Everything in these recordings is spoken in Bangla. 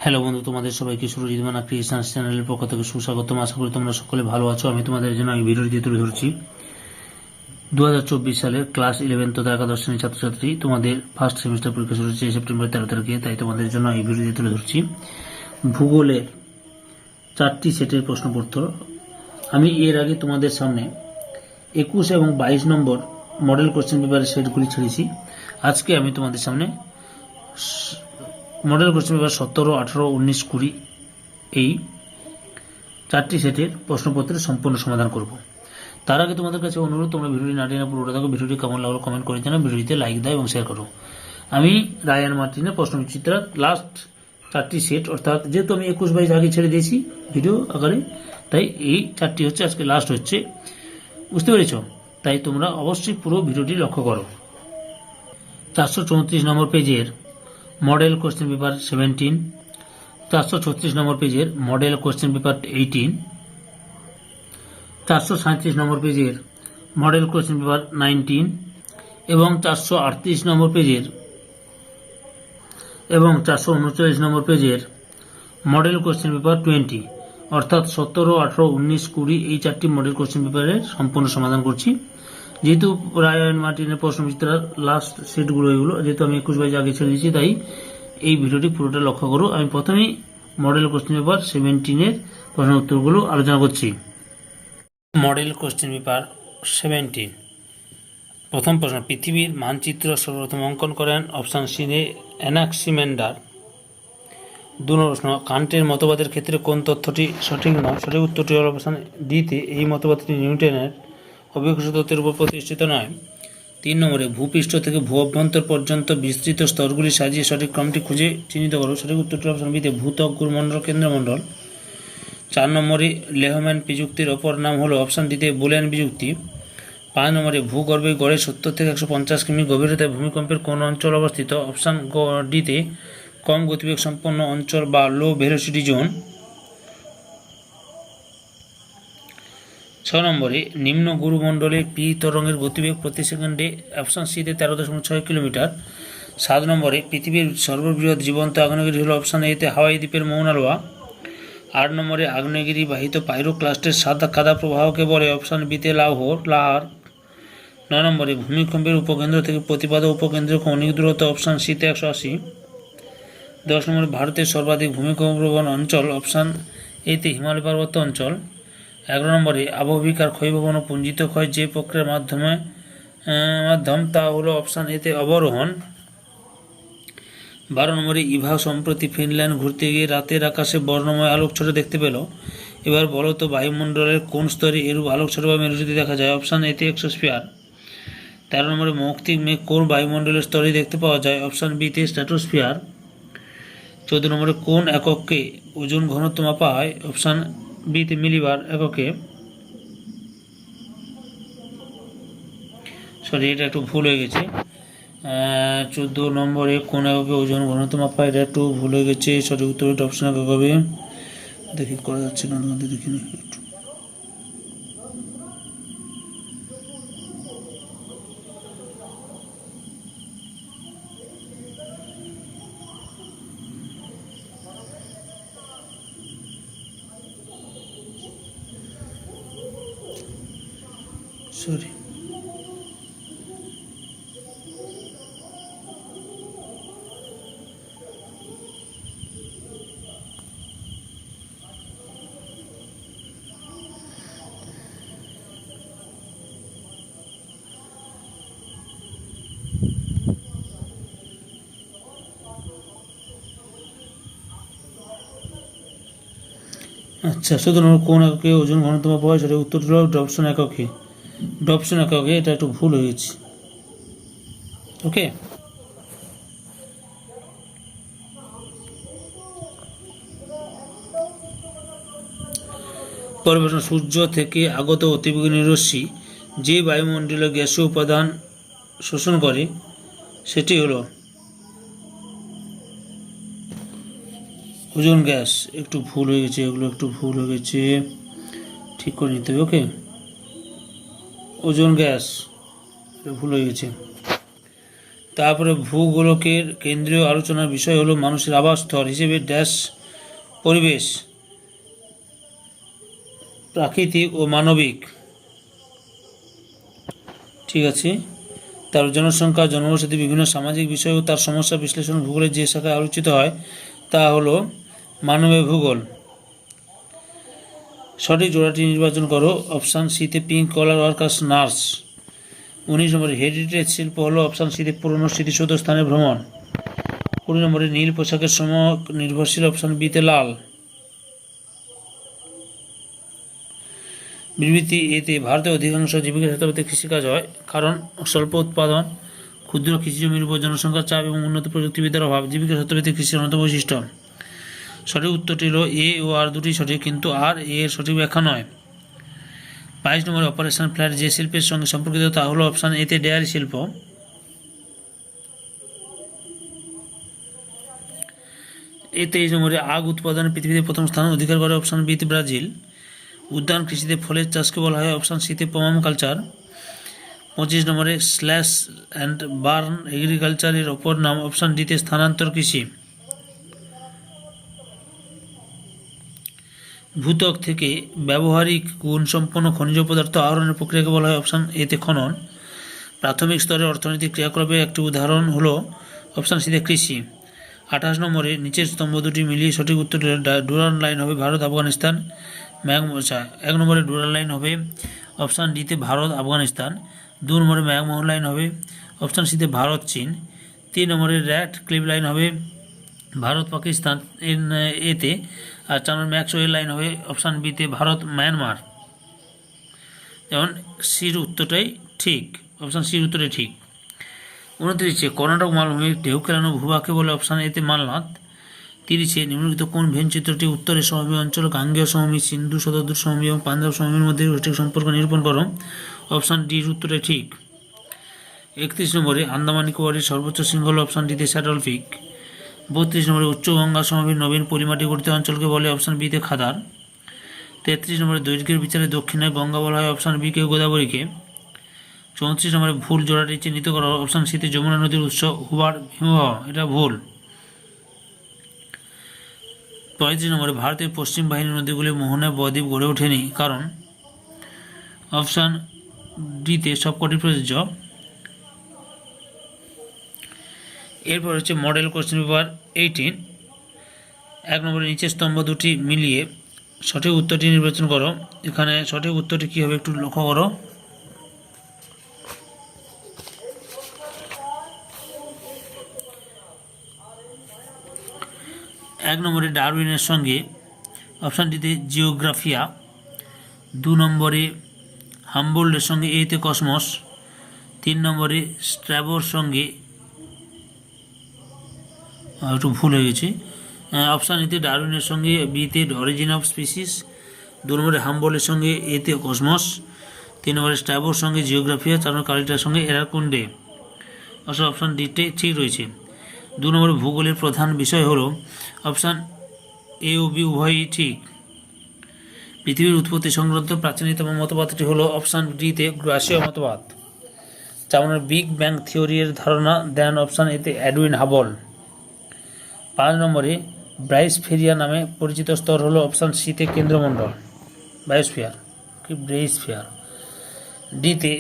হ্যালো বন্ধু, তোমাদের সবাইকে সুরজিৎ মানা ক্রিয়েশনস চ্যানেলের পক্ষ থেকে সুস্বাগতম। আশা করি তোমরা সকলে ভালো আছো। আমি তোমাদের জন্য এই ভিডিওটি তুলে ধরছি 2024 সালের ক্লাস 11 তথা একাদশ শ্রেণীর ছাত্রছাত্রী। তোমাদের ফার্স্ট সেমিস্টার পরীক্ষা শুরু হচ্ছে সেপ্টেম্বর 13 তারিখে, তাই তোমাদের জন্য এই ভিডিওটি তুলে ধরছি ভূগোলের 4টি সেটের প্রশ্নপত্র। আমি এর আগে তোমাদের সামনে 21 এবং 22 নম্বর মডেল কোশ্চেন পেপারের সেটগুলি ছেড়েছি। আজকে আমি তোমাদের সামনে মডেল কোশ্চেন পেপার 17, 18, 19, 20 এই 4টি সেটের প্রশ্নপত্রের সম্পূর্ণ সমাধান করব। তার আগে তোমাদের কাছে অনুরোধ, তোমরা ভিডিওটি না টেনে পুরোটা থাকো। ভিডিওটি কেমন লাগলো কমেন্ট করে জানাও, ভিডিওটিতে লাইক দাও এবং শেয়ার করো। আমি রায়ান মার্টিনের প্রশ্নবিচিত্রার লাস্ট 4টি সেট, অর্থাৎ যেহেতু আমি 21, 22 আগে ছেড়ে দিয়েছি ভিডিও আকারে, তাই এই 4টি হচ্ছে আজকে লাস্ট হচ্ছে, বুঝতে পেরেছ? তাই তোমরা অবশ্যই পুরো ভিডিওটি লক্ষ্য করো। 434 নম্বর পেজের মডেল কোশ্চেন পেপার 17, 436 নম্বর পেজের মডেল কোশ্চেন পেপার 18, 437 নম্বর পেজের মডেল কোশ্চেন পেপার 19 এবং 438 নম্বর পেজের এবং 439 নম্বর পেজের মডেল কোশ্চেন পেপার 20, অর্থাৎ 17, 18, 19, 20 এই 4টি মডেল কোশ্চেন পেপারের সম্পূর্ণ সমাধান করছি। যেহেতু রায়ান মার্টিনের প্রশ্নবিচিত্রার লাস্ট সেটগুলো এগুলো, যেহেতু আমি 21, 22 আগে ছেড়ে দিয়েছি, তাই এই ভিডিওটি পুরোটা লক্ষ্য করো। আমি প্রথমেই মডেল কোশ্চেন পেপার 17-এর প্রশ্ন উত্তরগুলো আলোচনা করছি। মডেল কোশ্চেন পেপার 17, প্রথম প্রশ্ন, পৃথিবীর মানচিত্র সর্বপ্রথম অঙ্কন করেন? Option C Anaximander. 2 নম্বর প্রশ্ন, কান্টের মতবাদের ক্ষেত্রে কোন তথ্যটি সঠিক নয়? সঠিক উত্তরটি হল অপশান ডিতে, এই মতবাদটি নিউটনের অভিকর্ষ তত্ত্বের উপর প্রতিষ্ঠিত নয়। 3 নম্বরে, ভূপৃষ্ঠ থেকে ভূ অভ্যন্তর পর্যন্ত বিস্তৃত স্তরগুলি সাজিয়ে সঠিক ক্রমটি খুঁজে চিহ্নিত করো। সঠিক উত্তরটি অপশান বিতে, ভূত্বক, গুরুমণ্ডল, কেন্দ্রমণ্ডল। 4 নম্বরে, লেহম্যান বিযুক্তির অপর নাম হলো অপশান ডিতে বুলিয়ান বিযুক্তি। 5 নম্বরে, ভূগর্ভে গড়ে 70 থেকে 150 কিমি গভীরতায় ভূমিকম্পের কোন অঞ্চল অবস্থিত? অপশান ডিতে কম গতিবেগ সম্পন্ন অঞ্চল বা লো ভেলোসিটি জোন। 6 নম্বরে, নিম্ন গুরুমণ্ডলে পি তরঙ্গের গতিবেগ প্রতি সেকেন্ডে? অপশান সিতে 13.6 কিলোমিটার। 7 নম্বরে, পৃথিবীর সর্ববৃহৎ জীবন্ত আগ্নেয়গিরি হল? অপশান এতে হাওয়াই দ্বীপের মৌনা লোয়া। 8 নম্বরে, আগ্নেয়গিরি বাহিত পাইরোক্লাস্টের সাদা কাদা প্রবাহকে বলে? অপশান বিতে লাহার। 9 নম্বরে, ভূমিকম্পের উপকেন্দ্র থেকে প্রতিপাদক উপকেন্দ্র কৌণিক দূরত্ব? অপশান সিতে 180। 10 নম্বরে, ভারতের সর্বাধিক ভূমিকম্পপ্রবণ অঞ্চল? অপশান এতে হিমালয় পার্বত্য অঞ্চল। 11 নম্বরে, আবহবিকার ক্ষয়ভবন ও পুঞ্জিত ক্ষয় যে প্রক্রিয়ার মাধ্যম তা হলো? অপশান এতে অবরোহণ। 12 নম্বরে, ইভা সম্প্রতি ফিনল্যান্ড ঘুরতে গিয়ে রাতের আকাশে বর্ণময় আলোকছটা দেখতে পেল। এবার বলো তো বায়ুমণ্ডলের কোন স্তরে এরূপ আলোকছটা বা মেরুজ্যোতি দেখা যায়? অপশান এতে এক্সোস্ফিয়ার। 13 নম্বরে, মৌক্তিক মেঘ কোন বায়ুমণ্ডলের স্তরে দেখতে পাওয়া যায়? অপশান বিতে স্ট্র্যাটোস্ফিয়ার। 14 নম্বরে, কোন এককে ওজন ঘনত্ব মাপা হয়? অপশান বিতে মিলিবার এককে। সরি, এটা একটু ভুল হয়ে গেছে। 14 নম্বরে, কোন এককে ওজন ঘনত্ব মাপা হয়? এটা একটু ভুল হয়ে গেছে। সঠিক উত্তর অপশান একক হবে। দেখি করা যাচ্ছে না, দেখিনি একটু। সরি, আচ্ছা, 14 নম্বর, কোন এককে ওজন ঘনত্ব মাপা হয়? সেটা উত্তর হলো ডবসন এককে। ডবসন এককে, এটা একটু ভুল হয়ে গেছে। ওকে, পরের প্রশ্ন, সূর্য থেকে আগত অতিবেগুনি রশ্মি যে বায়ুমণ্ডলীয় গ্যাসীয় উপাদান শোষণ করে সেটি হলো? Ozone gas. একটু ভুল হয়ে গেছে, এগুলো একটু ভুল হয়ে গেছে, ঠিক করে নিতে হবে। ওকে, ওজোন গ্যাস, এটা ভুল হয়ে গেছে। তারপরে ভূগোলকের কেন্দ্রীয় আলোচনার বিষয় হলো মানুষের আবাসস্থল হিসেবে ড্যাশ পরিবেশ, প্রাকৃতিক ও মানবিক। ঠিক আছে। তার জনসংখ্যা, জনবসতি, বিভিন্ন সামাজিক বিষয় ও তার সমস্যা বিশ্লেষণ ভূগোলের যে শাখায় আলোচিত হয় তা হলো মানবীয় ভূগোল। সঠিক জোড়াটি নির্বাচন করো। অপশান সিতে পিঙ্ক কলার ওয়ার্কার্স নার্স। 19 নম্বরে হেরিটেজ শিল্প হলো অপশান সিতে পুরনো স্মৃতিসৌধ স্থানে ভ্রমণ। 20 নম্বরে নীল পোশাকের সময় নির্ভরশীল অপশান বিতে লাল। বিবৃতি এতে ভারতের অধিকাংশ জীবিকা ক্ষেত্রে কৃষিকাজ হয়, কারণ স্বল্প উৎপাদন, ক্ষুদ্র কৃষি জমির উপর জনসংখ্যার চাপ এবং উন্নত প্রযুক্তিবিদ্যার অভাব জীবিকা ক্ষেত্রে কৃষির অন্যতম বৈশিষ্ট্য। সঠিক উত্তরটি হলো এ ও আর দুটি সঠিক, কিন্তু আর এ এর সঠিক ব্যাখ্যা নয়। 22 নম্বরে অপারেশন ফ্ল্যাট যে শিল্পের সঙ্গে সম্পর্কিত তা হলো অপশান এতে ডেয়ারি শিল্প। 23 নম্বরে আখ উৎপাদনে পৃথিবীতে প্রথম স্থান অধিকার করে অপশান বিতে ব্রাজিল। উদ্যান কৃষিতে ফলের চাষকে বলা হয় অপশান সিতে পমাম কালচার। 25 নম্বরে স্ল্যাশ অ্যান্ড বার্ন এগ্রিকালচারের অপর নাম অপশান ডিতে স্থানান্তর কৃষি। ভূত্বক থেকে ব্যবহারিক গুণসম্পন্ন খনিজ পদার্থ আহরণের প্রক্রিয়াকে বলা হয় অপশান এতে খনন। প্রাথমিক স্তরে অর্থনৈতিক ক্রিয়াকলাপের একটি উদাহরণ হলো অপশান সিতে কৃষি। 28 নম্বরে নিচের স্তম্ভ দুটি মিলিয়ে সঠিক উত্তর ডুরান্ড লাইন হবে ভারত আফগানিস্তান। 1 নম্বরে ডুরান্ড লাইন হবে অপশান ডিতে ভারত আফগানিস্তান। 2 নম্বরে ম্যাকমোহন লাইন হবে অপশান সিতে ভারত চীন। 3 নম্বরে র্যাট ক্লিফ লাইন হবে ভারত পাকিস্তান এতে। আর 4 নম্বর ম্যাক্সওয়েল লাইন হবে অপশান বিতে ভারত মায়ানমার। যেমন সির উত্তরটাই ঠিক, অপশান সির উত্তরটাই ঠিক। 29 কর্ণাটক মালভূমির ঢেউ খেলানো ভূভাগকে বলে অপশান এতে মালনাথ। 30 নিম্নলিখিত কোন ভেন চিত্রটি উত্তরের সমভূমি অঞ্চল গাঙ্গেয় সমভূমি, সিন্ধু শতদ্রু সমভূমি এবং পাঞ্জাব সমভূমির মধ্যে সঠিক সম্পর্ক নিরূপণ করো। অপশান ডির উত্তরটাই ঠিক। 31 নম্বরে আন্দামান নিকোবরের সর্বোচ্চ শৃঙ্গ হল অপশান ডিতে স্যাডল পিক। 32 নম্বরে উচ্চ গঙ্গা সমভূমির নবীন পলিমাটি গঠিত অঞ্চলকে বলে অপশান বিতে খাদার। 33 নম্বরে দৈর্ঘ্যের বিচারে দক্ষিণে গঙ্গা বলা হয় অপশান বিকে গোদাবরীকে। 34 নম্বরে ভুল জোড়াটি চিহ্নিত করা অপশান সিতে যমুনা নদীর উৎস হুবার হিমবাহ, এটা ভুল। 35 নম্বরে ভারতের পশ্চিম বাহিনীর নদীগুলি মোহনায় বদ্বীপ গড়ে ওঠেনি, কারণ অপশান ডিতে সবকটি প্রযোজ্য। এরপর হচ্ছে মডেল কোশ্চেন পেপার 18। 1 নম্বরে নিচের স্তম্ভ দুটি মিলিয়ে সঠিক উত্তরটি নির্বাচন করো। এখানে সঠিক উত্তরটি কী হবে একটু লক্ষ্য করো। 1 নম্বরে ডারউইনের সঙ্গে অপশান ডিতে জিওগ্রাফিয়া। 2 নম্বরে হাম্বোল্ডের সঙ্গে এতে কসমস। 3 নম্বরে স্ট্র্যাবোর সঙ্গে একটু ভুল হয়ে গেছে, অপশান এতে ডারউইনের সঙ্গে বিতে অরিজিন অফ স্পিসিস। 2 নম্বরে হাম্বোল্ডের সঙ্গে এতে কসমস। 3 নম্বরে স্ট্র্যাবোর সঙ্গে জিওগ্রাফিয়া। 4 নম্বর কালিটার সঙ্গে এরাকুন্ডে। অর্থাৎ অপশান ডিতে ঠিক রয়েছে। 2 নম্বরে ভূগোলের প্রধান বিষয় হলো অপশান এ ও বি উভয়ই ঠিক। পৃথিবীর উৎপত্তি সংক্রান্ত প্রাচীনতম মতবাদটি হলো অপশান ডিতে গ্রাসীয় মতবাদ। 4 নম্বরে বিগ ব্যাং থিওরি এর ধারণা দেন অপশান এতে এডউইন হাবল। 5 নম্বরে ব্রায়োস্ফিয়ার নামে পরিচিত স্তর হলো অপশান সিতে কেন্দ্রমণ্ডল, বায়োস্ফিয়ার কি ব্রায়োস্ফিয়ার। ডিতে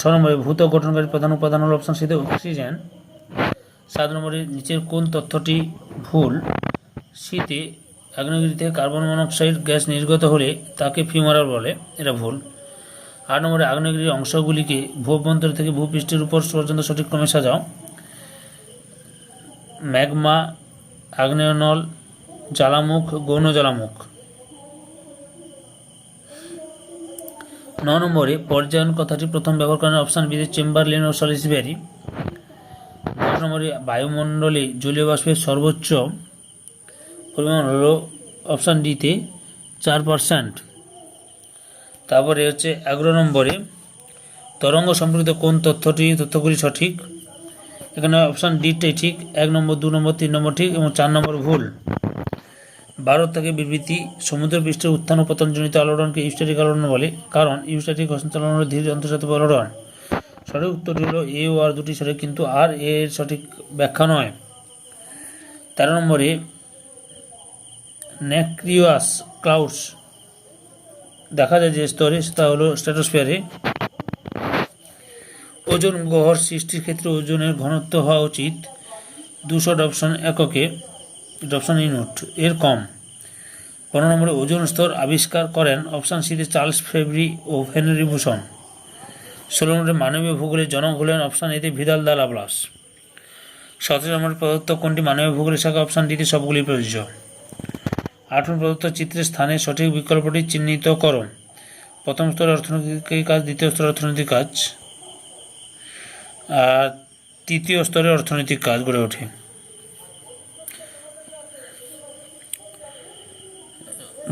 6 নম্বরে ভূত্বক গঠনকারী প্রধান উপাদান হলো অপশান সিতে অক্সিজেন। 7 নম্বরে নিচের কোন তথ্যটি ভুল? সিতে আগ্নেয়গিরি থেকে কার্বন মনোক্সাইড গ্যাস নির্গত হলে তাকে ফিউমারাল বলে, এটা ভুল। 8 নম্বরে আগ্নেয়গিরির অংশগুলিকে ভূঅভ্যন্তর থেকে ভূপৃষ্ঠের উপর পর্যন্ত সঠিক ক্রমে সাজাও। ম্যাগমা, আগ্নেয়নল, জ্বালামুখ, গৌণ জ্বালামুখ। 9 নম্বরে পর্যায়ন কথাটি প্রথম ব্যবহার করেন অপশান বিতে চেম্বারলেন ও সলিসবেরি। 10 নম্বরে বায়ুমণ্ডলে জলীয় বাষ্পের সর্বোচ্চ পরিমাণ হলো অপশান ডিতে 4%। তারপরে হচ্ছে 11 নম্বরে তরঙ্গ সম্পর্কিত কোন তথ্যগুলি সঠিক? এখানে অপশান ডিটাই ঠিক। 1 নম্বর, 2 নম্বর, 3 নম্বর ঠিক এবং 4 নম্বর ভুল। 12 থেকে বিবৃতি সমুদ্র পৃষ্ঠের উত্থান ও পতনজনিত আলোড়নকে ইউস্ট্যাটিক আলোড়ন বলে, কারণ ইউস্ট্যাটিক হস্তান্তরণ হল ধীর অন্তর্জাত আলোড়ন। সঠিক উত্তরটি হলো এ ও আর দুটি সঠিক, কিন্তু আর এর সঠিক ব্যাখ্যা নয়। 13 নম্বরে ন্যাক্রিয়াস ক্লাউডস দেখা যায় যে স্তরে, তা হলো স্ট্র্যাটোস্ফিয়ারে। ওজোন গহ্বর সৃষ্টির ক্ষেত্রে ওজনের ঘনত্ব হওয়া উচিত 200 ডপসন এককে, ডপসন ইউনিট এর কম। 15 নম্বরে ওজোন স্তর আবিষ্কার করেন অপশান সিতে চার্লস ফেব্রি ও হেনরি বুসন। 16 নম্বরে মানবীয় ভূগোলের জনক হলেন অপশান এতে ভিদাল দা লাপ্লাস। 17 নম্বরে প্রদত্ত কোনটি মানবীয় ভূগোলের শাখা, অপশান ডিতে সবগুলি প্রযোজ্য। 18 প্রদত্ত চিত্রের স্থানে সঠিক বিকল্পটি চিহ্নিত করো। প্রথম স্তরে অর্থনৈতিক কাজ, দ্বিতীয় স্তরে অর্থনৈতিক কাজ, আর তৃতীয় স্তরে অর্থনৈতিক কাজ গড়ে ওঠে।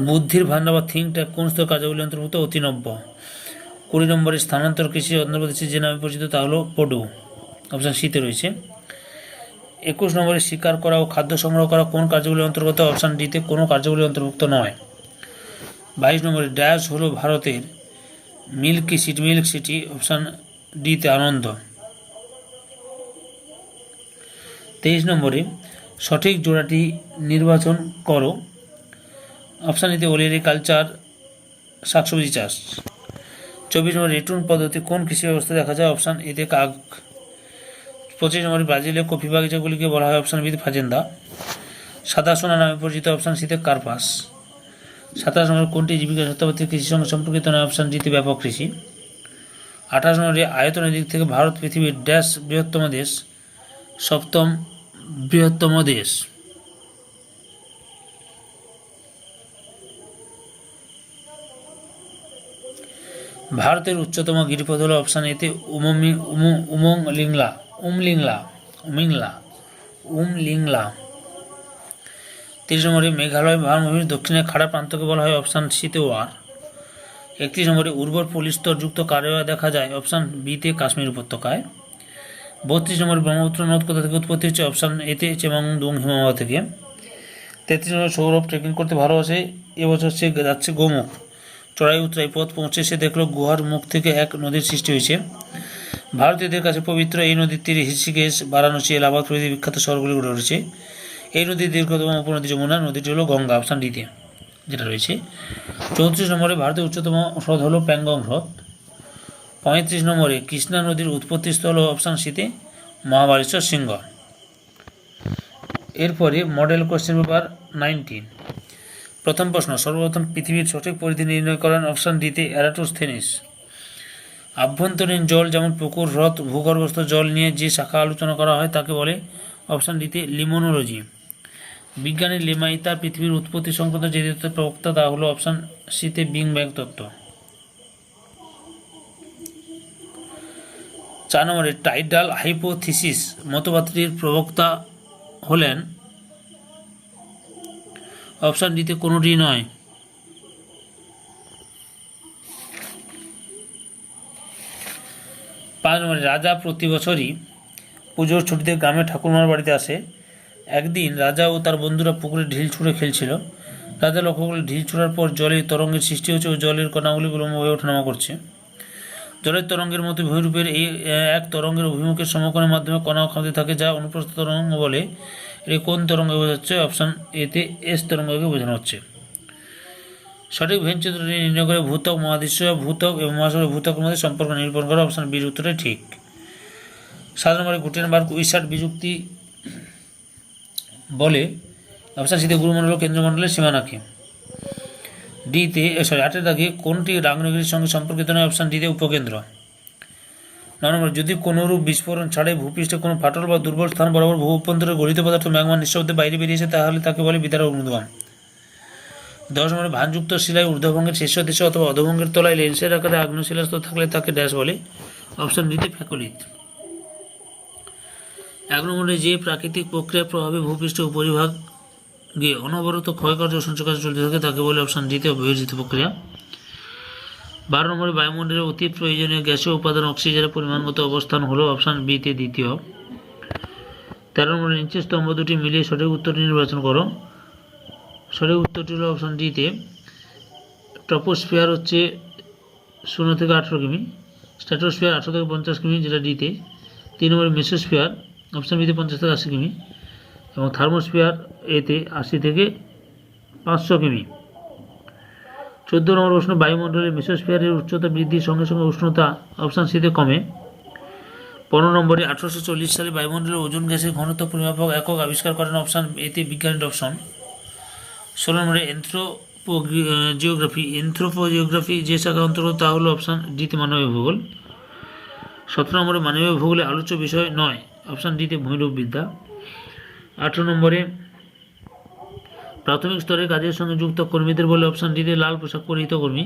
বুদ্ধির ভান্ডার বা থিঙ্ক ট্যাঙ্ক কোন স্তর কার্যাবলী অন্তর্ভুক্ত? অতিনব্য। 20 নম্বরে স্থানান্তর কৃষি অন্ধ্রপ্রদেশে যে নামে পরিচিত তা হলো পডু, অপশান সিতে রয়েছে। 21 নম্বরে শিকার করা ও খাদ্য সংগ্রহ করা কোন কার্যগুলির অন্তর্গত? অপশান ডিতে কোনো কার্যগুলি অন্তর্ভুক্ত নয়। 22 নম্বরে ড্যাশ হলো ভারতের মিল্ক সিটি, অপশান ডিতে আনন্দ। 23 নম্বরে সঠিক জোড়াটি নির্বাচন করো। অপশান এতে ওলিয়ারি কালচার, শাকসবজি চাষ। 24 নম্বরে রেটুন পদ্ধতি কোন কৃষি ব্যবস্থা দেখা যায়? অপশান এতে কাক। 25 নম্বরে ব্রাজিলের কফি বাগিচাগুলিকে বলা হয় অপশান বিতে ফাজেন্দা। সাদা সোনা নামে পরিচিত, অপশান সিতে কার্পাস। 27 নম্বরে কোনটি জীবিকা সত্তাপাত্রী কৃষির সঙ্গে সম্পর্কিত নয়? অপশান ডিতে ব্যাপক কৃষি। 28 নম্বরে আয়তনের দিক থেকে ভারত পৃথিবীর ড্যাশ বৃহত্তম দেশ, 7ম বৃহত্তম দেশ। ভারতের উচ্চতম গিরিপথ হল অপশান এতে উমলিংলা। 30 নম্বরে মেঘালয় মালভূমির দক্ষিণে খাড়া প্রান্তকে বলা হয় অপশান সিতে ওয়ার। 31 নম্বরে উর্বর পলিস্তরযুক্ত কারেওয়া দেখা যায় অপশান বিতে কাশ্মীর উপত্যকায়। 32 নম্বরে ব্রহ্মপুত্র নদ কোথা থেকে উৎপত্তি হচ্ছে? অপশান এতে চেমাংদুং হিমবাহ থেকে। 33 নম্বরে সৌরভ ট্রেকিং করতে ভালোবাসে, এবছর সে যাচ্ছে গোমুখ। চড়াই উতরাই পথ পৌঁছে সে দেখলো গুহার মুখ থেকে এক নদীর সৃষ্টি হয়েছে। ভারতীয়দের কাছে পবিত্র এই নদীর তীরে ঋষিকেশ, বারাণসী, এলাহাবাদ প্রভৃতি বিখ্যাত শহরগুলি গড়ে উঠেছে। এই নদীর দীর্ঘতম উপনদী যমুনা, নদীটি হলো গঙ্গা, অপশান ডিতে যেটা রয়েছে। 34 নম্বরে ভারতের উচ্চতম হ্রদ হলো প্যাংগং হ্রদ। 35 নম্বরে কৃষ্ণা নদীর উৎপত্তিস্থল হল অপশান সিতে মহাবালেশ্বর শৃঙ্গ। এরপরে মডেল কোশ্চেন পেপার 19। প্রথম প্রশ্ন, সর্বপ্রথম পৃথিবীর সঠিক পরিধি নির্ণয় করেন অপশান ডিতে এরাটোস্থেনিস। আভ্যন্তরীণ জল যেমন পুকুর, হ্রদ, ভূগর্ভস্থ জল নিয়ে যে শাখা আলোচনা করা হয় তাকে বলে অপশান ডিতে লিমোনোলজি। বিজ্ঞানের লেমাইতা পৃথিবীর উৎপত্তি সংক্রান্ত যে তত্ত্বের প্রবক্তা তা হলো অপশান সিতে বিং ব্যাং তত্ত্ব। 4 নম্বরে টাইডাল হাইপোথিসিস মতবাদটির প্রবক্তা হলেন অপশান ডিতে কোনোটি নয়। 5 নম্বরে রাজা প্রতি বছরই পুজোর ছুটিতে গ্রামে ঠাকুরমার বাড়িতে আসে। একদিন রাজা ও তার বন্ধুরা পুকুরে ঢিল ছুঁড়ে খেলছিল। রাজা লক্ষ্য করলে ঢিল ছোড়ার পর জলের তরঙ্গের সৃষ্টি হচ্ছে ও জলের কণাগুলি বিলম্ব হয়ে ওঠানামা করছে। জলের তরঙ্গের মতো ভূমিরূপের এই এক তরঙ্গের অভিমুখের সমকোণের মাধ্যমে কণা খামতে থাকে, যা অনুপ্রস্থ তরঙ্গ বলে। এটি কোন তরঙ্গকে বোঝাচ্ছে? অপশান এতে এস তরঙ্গকে বোঝানো হচ্ছে। সঠিক ভেন চিত্রটি নির্ণয় করে ভূত্বক, মহাদেশীয় ভূত্বক এবং মহাসাগরীয় ভূত্বকের মধ্যে সম্পর্ক নিরূপণ করা, অপশান বির উত্তরে ঠিক। 7 নম্বরে গুটেনবার্গ উইসার্ড বিযুক্তি বলে অপশান সিতে গুরুমণ্ডল কেন্দ্রমণ্ডলের সীমানাকে। 8 দাগে কোনটি আগ্নেয়গিরির সঙ্গে সম্পর্কিত নয়? অপশান ডিতে উপকেন্দ্র। 9 নম্বর, যদি কোনোরূপ বিস্ফোরণ ছাড়াই ভূপৃষ্ঠে কোনো ফাটল বা দুর্বল স্থান বরাবর ভূ অভ্যন্তরে গলিত পদার্থ ম্যাগমা নিঃশব্দে বাইরে বেরিয়েছে তাহলে তাকে বলে বিদারক অগ্নুদ্গম। 10 নম্বরে, ভানযুক্ত শিলায় ঊর্ধ্বভঙ্গের শীর্ষ দেশে অথবা অধোভঙ্গের তলায় লেন্সের আকারে আগ্নেয় শিলাস্তর থাকলে তাকে ড্যাশ বলে? অপশান ডিতে ফ্যাকোলিথ। 11 নম্বরে, যে প্রাকৃতিক প্রক্রিয়ার প্রভাবে ভূপৃষ্ঠের উপরিভাগে অনবরত ক্ষয়কার্য ও সঞ্চয় কার্য চলতে থাকে তাকে বলে? অপশান ডিতে অবিভাজিত প্রক্রিয়া। 12 নম্বরে, বায়ুমণ্ডলের অতি প্রয়োজনীয় গ্যাসীয় উপাদান অক্সিজেনের পরিমাণগত অবস্থান হলো অপশান বিতে দ্বিতীয়। 13 নম্বরে, নিচের স্তম্ভ দুটি মিলিয়ে সঠিক উত্তরটি নির্বাচন করো। সঠিক উত্তরটি হলো অপশান ডিতে ট্রপোস্ফিয়ার হচ্ছে 0 থেকে 18 কিমি, স্ট্র্যাটোস্ফিয়ার 18 থেকে 50 কিমি, যেটা ডিতে। 3 নম্বরে মেসোস্ফিয়ার, অপশান বিতে 50 থেকে 80 কিমি, এবং থার্মোস্ফিয়ার এতে 80 থেকে 500 কিমি। 14 নম্বর প্রশ্ন, বায়ুমণ্ডলের মেসোস্ফিয়ারের উচ্চতা বৃদ্ধির সঙ্গে সঙ্গে উষ্ণতা অপশান সিতে কমে। 15 নম্বরে 1840 সালে বায়ুমণ্ডলের ওজোন গ্যাসের ঘনত্ব পরিমাপক একক আবিষ্কার করেন অপশান এতে বিজ্ঞানী ডবসন। 16 নম্বরে এন্থ্রোপোজিওগ্রাফি যে শাখার অন্তর্গত তা হলো অপশান ডিতে মানবীয় ভূগোল। 17 নম্বরে মানবীয় ভূগোলে আলোচ্য বিষয় নয়, অপশান ডিতে ভূমিরূপবিদ্যা। 18 নম্বরে প্রাথমিক স্তরে কাজের সঙ্গে যুক্ত কর্মীদের বলে অপশান ডিতে লাল পোশাক পরিহিত কর্মী।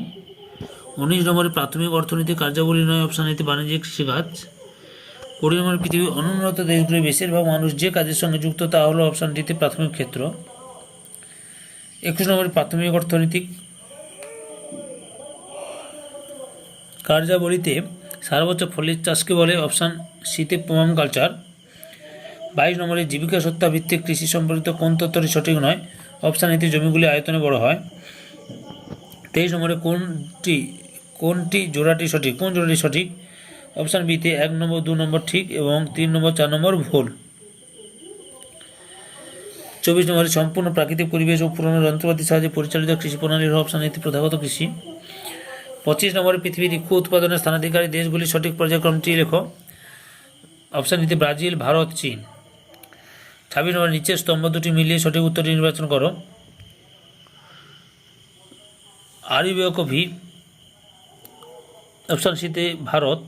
19 নম্বরে প্রাথমিক অর্থনৈতিক কার্যাবলী নয়, অপশান এতে বাণিজ্যিক কৃষিকাজ। 20 নম্বরে পৃথিবীর অনুন্নত দেশগুলির বেশিরভাগ মানুষ যে কাজের সঙ্গে যুক্ত তা হলো অপশান ডিতে প্রাথমিক ক্ষেত্র। 21 নম্বরে প্রাথমিক অর্থনৈতিক কার্যাবলীতে সারা বছর ফলের চাষকে বলে অপশান সিতে পাম কালচার। 22 নম্বরে জীবিকা সত্তা ভিত্তিক কৃষি সম্পর্কিত কোন তথ্যটি সঠিক নয়, অপশান এতে জমিগুলি আয়তনে বড় হয়। 23 নম্বরে কোনটি জোড়াটি সঠিক, অপশান বিতে 1 নম্বর 2 নম্বর ঠিক এবং 3 নম্বর 4 নম্বর ভুল। 24 নম্বরে সম্পূর্ণ প্রাকৃতিক পরিবেশ ও পুরনো যন্ত্রপাতির সাহায্যে পরিচালিত কৃষি প্রণালীর অপশান এতে প্রথাগত কৃষি। 25 নম্বরে পৃথিবীর ইক্ষু উৎপাদনের স্থানাধিকারী দেশগুলির সঠিক পর্যায়ক্রমটি লেখো, অপশান এতে ব্রাজিল, ভারত, চীন। 26 নম্বরে নিচের স্তম্ভ দুটি মিলিয়ে সঠিক উত্তরটি নির্বাচন করো। আরিবিয়া কফি, অপশান সিতে ভারত।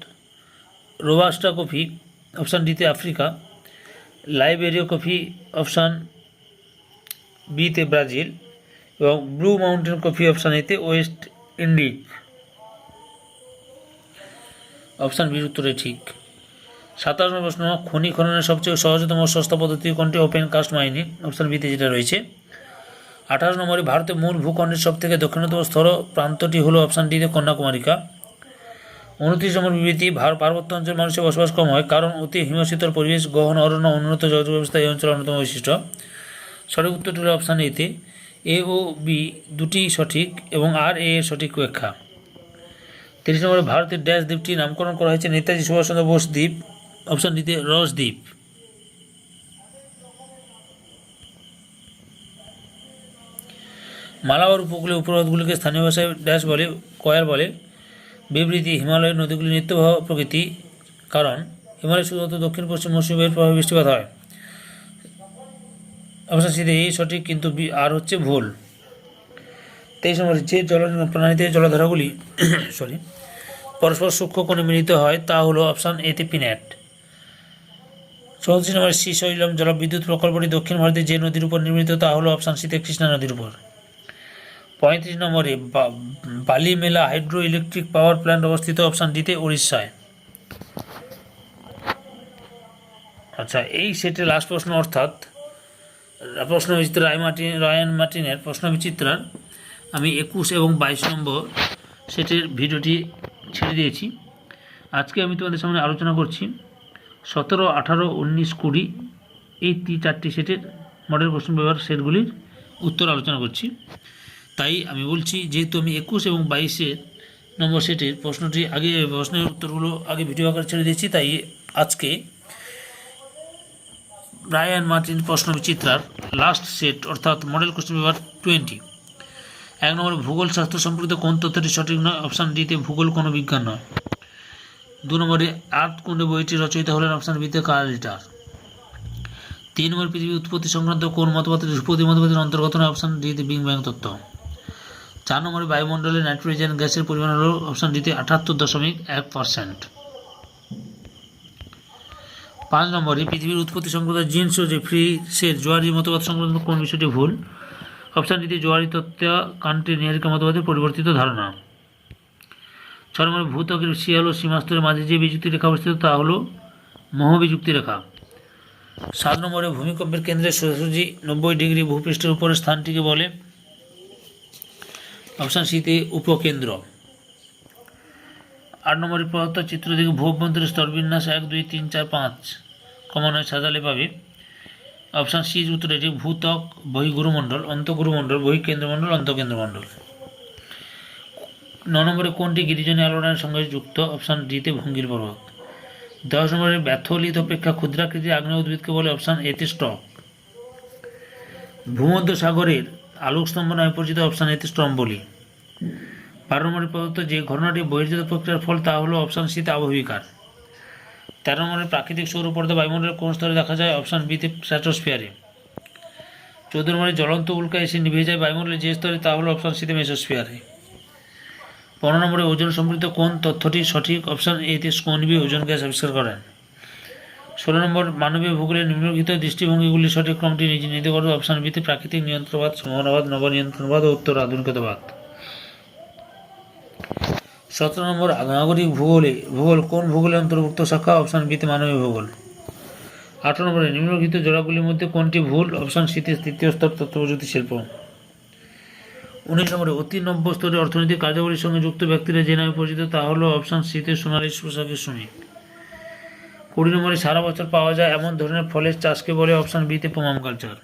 রোবাস্টা কফি, অপশান ডিতে আফ্রিকা। লাইবেরিয়া কফি, অপশান বিতে ব্রাজিল, এবং ব্লু মাউন্টেন কফি অপশান এতে ওয়েস্ট ইন্ডিজ। অপশান বির উত্তরে ঠিক। 27 নম্বর প্রশ্ন, খনি খননের সবচেয়ে সহজতম সস্তা পদ্ধতি কোনটি, ওপেন কাস্ট মাইনিং, অপশান বিতে যেটা রয়েছে। 28 নম্বরে ভারতের মূল ভূখণ্ডের সব থেকে দক্ষিণতম স্থল প্রান্তটি হলো অপশান ডিতে কন্যাকুমারিকা। 29 নম্বর বিবৃতি, পার্বত্য অঞ্চল মানুষের বসবাস কম হয় কারণ অতি হিমশীতল পরিবেশ, গহন অরণ্য, উন্নত যোগাযোগ ব্যবস্থা এই অঞ্চলের অন্যতম বৈশিষ্ট্য। সঠিক উত্তরটি হলো অপশান এতে এ ও বি দুটি সঠিক এবং আর এ এর সঠিক ব্যাখ্যা। 30 নম্বরে ভারতের ড্যাশ দ্বীপটি নামকরণ করা হয়েছে নেতাজি সুভাষচন্দ্র বোস দ্বীপ, অপশান ডিতে রস দ্বীপ। মালাবার উপকূলীয় উপহ্রদগুলিকে স্থানীয় ভাষায় ড্যাশ বলে, কয়ার বলে। বিবৃতি, হিমালয়ের নদীগুলি নিত্যপ্রবাহ প্রকৃতি কারণ হিমালয় শুধুমাত্র দক্ষিণ পশ্চিম মৌসুমী বায়ুর প্রভাবে বৃষ্টিপাত হয়, অবশ্য সিধে এই সঠিক কিন্তু আর হচ্ছে ভুল। 23 নম্বরে যে প্রাণীতে জলধারাগুলি পরস্পর সূক্ষ্ম কোণে মিলিত হয় তা হলো অপশান এতে পিন্যাট। 34 নম্বরে শ্রীশৈলম জলবিদ্যুৎ প্রকল্পটি দক্ষিণ ভারতে যে নদীর উপর নির্মিত তা হলো অপশান সিতে কৃষ্ণা নদীর উপর। 35 নম্বরে বালিমেলা হাইড্রো ইলেকট্রিক পাওয়ার প্ল্যান্ট অবস্থিত অপশান ডিতে উড়িষ্যায়। আচ্ছা, এই সেটের লাস্ট প্রশ্ন, অর্থাৎ প্রশ্নবিচিত্র রায়ান মার্টিনের প্রশ্নবিচিত্রার আমি 21 এবং 22 নম্বর সেটের ভিডিওটি ছেড়ে দিয়েছি। আজকে আমি তোমাদের সামনে আলোচনা করছি 17, 18, 19, 20 এই 4টি সেটের মডেল কোশ্চেন পেপার সেটগুলির উত্তর আলোচনা করছি। তাই আমি বলছি, যেহেতু আমি 21 এবং 22 নম্বর সেটের প্রশ্নের উত্তরগুলো আগে ভিডিও আকারে ছেড়ে দিয়েছি, তাই আজকে রায়ান মার্টিন প্রশ্নবিচিত্রার লাস্ট সেট অর্থাৎ মডেল কোশ্চেন পেপার 20। 1 নম্বরে ভূগোল শাস্ত্র সম্পর্কিত কোন তথ্যটি সঠিক নয়, অপশান ডিতে ভূগোল কোনো বিজ্ঞান নয়। 2 নম্বরে আর্থ কুণ্ডে বইটি রচয়িতা হলেন অপশান বিতে কার্ল রিটার। 3 নম্বর পৃথিবীর উৎপত্তি সংক্রান্ত কোন মতবাদের ধ্রুপদী মতবাদের অন্তর্গত নয়, অপশান ডিতে বিগ ব্যাং তত্ত্ব। 4 নম্বরে বায়ুমণ্ডলে নাইট্রোজেন গ্যাসের পরিমাণ হল অপশান ডিতে 78.1%। 5 নম্বরে পৃথিবীর উৎপত্তি সংক্রান্ত জিন্স ও জেফ্রিসের জোয়ারি মতবাদ সংক্রান্ত কোন বিষয়টি ভুল, অপশান ডিতে জোয়ারি তত্ত্ব কান্ট্রি নিহারিকা মতবাদের পরিবর্তিত ধারণা। 6 নম্বরে ভূত্বকের শিয়াল ও সীমাস্তরের মাঝে যে বিযুক্তি রেখা অবস্থিত তা হল মহাবিযুক্তি রেখা। 7 নম্বরে ভূমিকম্পের কেন্দ্রে সোজাসুজি 90 ডিগ্রি ভূপৃষ্ঠের উপরের স্থানটিকে বলে, অপশান সিতে উপকেন্দ্র। 8 নম্বরে প্রদত্ত চিত্র থেকে ভূ অভ্যন্তরের স্তরবিন্যাস 1, 2, 3, 4, 5 ক্রমান্বয়ে সাজালে পাবে, অপশান সি উত্তর এটি ভূত্বক, বহিঃগুরুমণ্ডল, অন্তঃগুরুমণ্ডল, বহিঃকেন্দ্রমণ্ডল, অন্তঃকেন্দ্রমণ্ডল। নম্বরে কোনটি গিরিজনী আলোড়নের সঙ্গে যুক্ত? অপশান ডিতে ভঙ্গির পর্বত। 10 নম্বরে ব্যাথোলিথ অপেক্ষা ক্ষুদ্রাকৃতির আগ্নেয় উদ্ভিদকে বলে? অপশান এতে স্টক। ভূমধ্য সাগরের আলোকস্তম্ভ নামে পরিচিত? অপশান এতে স্ট্রম্বলি। 12 নম্বরে প্রদত্ত যে ঘটনাটি বহির্জাত প্রক্রিয়ার ফল তা হলো? অপশান সিতে আবহবিকার। 13 নম্বরে প্রাকৃতিক সৌরপর্দা বায়ুমণ্ডলের কোন স্তরে দেখা যায়? অপশান বিতে স্ট্র্যাটোস্ফিয়ারে। 14 নম্বরে জ্বলন্ত উল্কা এসে নিভে যায় বায়ুমণ্ডলের যে স্তরে তা হলো? অপশান সিতে মেসোস্ফিয়ারে। 15 নম্বরে ওজন সম্পর্কিত কোন তথ্যটি সঠিক? অপশান এতে স্কোনবি ওজন গ্যাস আবিষ্কার করেন। 16 নম্বর মানবীয় ভূগোলের নিম্নলিখিত দৃষ্টিভঙ্গিগুলির সঠিক ক্রমটি নির্ণীত করো? অপশান বিতে প্রাকৃতিক নিয়ন্ত্রণবাদ, সম্ভাবনাবাদ, নবনিয়ন্ত্রণবাদ ও উত্তর আধুনিকতাবাদ। 17 নম্বর নাগরিক ভূগোল কোন ভূগোলের অন্তর্ভুক্ত শাখা? অপশান বিতে মানবীয় ভূগোল। 18 নম্বরে নিম্নলিখিত জোড়াগুলির মধ্যে কোনটি ভুল? অপশান সিতে তৃতীয় স্তর তথ্য প্রযুক্তি শিল্প। 19 নম্বরে অতি নব্য স্তরে অর্থনৈতিক কার্যাবলীর সঙ্গে যুক্ত ব্যক্তিরা যে নামে পরিচিত তা হলো? অপশান সিতে সোনালী পোশাকের শ্রমিক। 20 নম্বরে সারা বছর পাওয়া যায় এমন ধরনের ফলের চাষকে বলে? অপশান বিতে পমাম কালচার।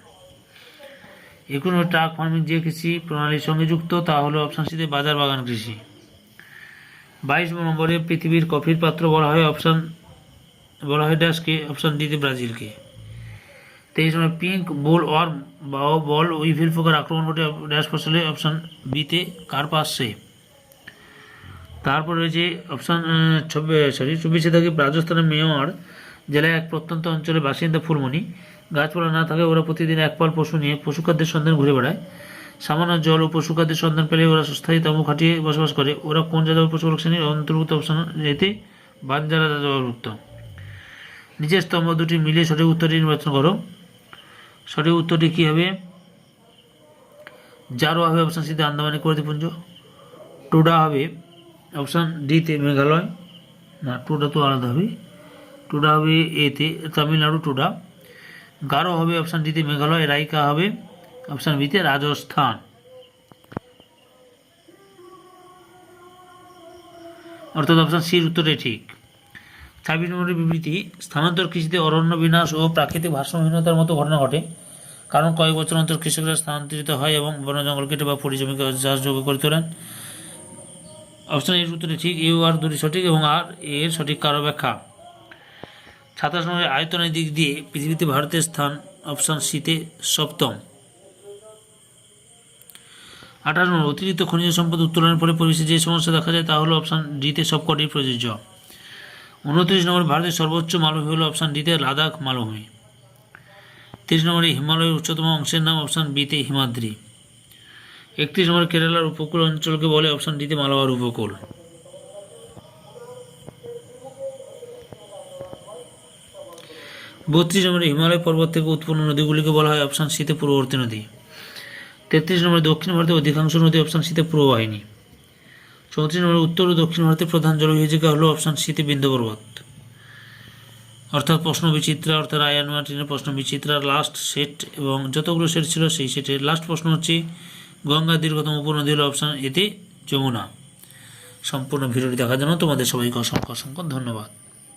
21 নম্বরে ট্রাক ফার্মিং যে কৃষি প্রণালীর সঙ্গে যুক্ত তা হলো? অপশান সিতে বাজার বাগান কৃষি। 22 নম্বরে পৃথিবীর কফির পাত্র বলা হয় ড্যাশকে? অপশান ডিতে ব্রাজিলকে। 23 নম্বরে পিঙ্ক বোল ওয়ার্ম বা বল উইভিল পোকার আক্রমণ ঘটে ড্যাশ ফসলে? অপশান বিতে কার্পাসে। তারপর রয়েছে অপশান 24 থেকে রাজস্থানের মেওয়ার জেলায় এক প্রত্যন্ত অঞ্চলের বাসিন্দা ফুলমণি। গাছপালা না থাকে ওরা প্রতিদিন এক পাল পশু নিয়ে পশুখাদ্যের সন্ধান ঘুরে বেড়ায়। সামান্য জল ও পশুখাদ্যের সন্ধান পেলে ওরা স্থায়ী তাঁবু খাটিয়ে বসবাস করে। ওরা কোন যাযাবর পশুপালক শ্রেণীর অন্তর্ভুক্ত? অপশান এতে বানজারা যাযাবরভুক্ত। নিচের স্তম্ভ দুটি মিলে সঠিক উত্তরটি নির্বাচন করো। সঠিক উত্তরটি কী হবে? জারো হবে অপশান সিতে আন্দামান নিকোবর দ্বীপপুঞ্জ। টুডা হবে অপশান ডিতে মেঘালয়, না টুডা তো আলাদা হবে, টুডা হবে এতে তামিলনাড়ু টুডা। গারো হবে অপশান ডিতে মেঘালয়। রাইকা হবে অপশান বিতে রাজস্থান। অর্থাৎ অপশান সির উত্তরটাই ঠিক। 26 নম্বরের বিবৃতি স্থানান্তর কৃষিতে অরণ্য বিনাশ ও প্রাকৃতিক ভারসাম্যহীনতার মতো ঘটনা ঘটে, কারণ কয়েক বছর অন্তর কৃষকরা স্থানান্তরিত হয় এবং বন জঙ্গল কেটে বা পরিজমিকে চাষযোগ্য করে তোলেন। অপশান এর উত্তরটি ঠিক। ইউ আর দুটি সঠিক এবং আর এর সঠিক কারো ব্যাখ্যা। 27 নম্বরের আয়তনের দিক দিয়ে পৃথিবীতে ভারতের স্থান? অপশান সিতে সপ্তম। 28 নম্বর অতিরিক্ত খনিজ সম্পদ উত্তোলনের ফলে পরিবেশে যে সমস্যা দেখা যায় তা হলো? অপশান ডিতে সবকটি প্রযোজ্য। 29 নম্বর ভারতের সর্বোচ্চ মালভূমি হলো? অপশান ডিতে লাদাখ মালভূমি। 30 নম্বরে হিমালয়ের উচ্চতম অংশের নাম? অপশান বিতে হিমাদ্রি। 31 নম্বরে কেরালার উপকূল অঞ্চলকে বলে? অপশান ডিতে মালাবার উপকূল। 32 নম্বরে হিমালয় পর্বত থেকে উৎপন্ন নদীগুলিকে বলা হয়? অপশান সিতে পূর্ববর্তী নদী। 33 নম্বরে দক্ষিণ ভারতের অধিকাংশ নদী? অপশান সিতে পূর্ববাহিনী। 34 নম্বরে উত্তর ও দক্ষিণ ভারতের প্রধান জলবিভাজিকা হলো? অপশান সিতে বিন্ধ্য পর্বত। অর্থাৎ প্রশ্ন বিচিত্রা, অর্থাৎ রায়ান মার্টিনের প্রশ্ন বিচিত্রার লাস্ট সেট এবং যতগুলো সেট ছিল সেই সেটের লাস্ট প্রশ্ন হচ্ছে গঙ্গার দীর্ঘতম উপনদী হলো? অপশান এতে যমুনা। সম্পূর্ণ ভিডিওটি দেখার জন্য তোমাদের সবাইকে অসংখ্য ধন্যবাদ।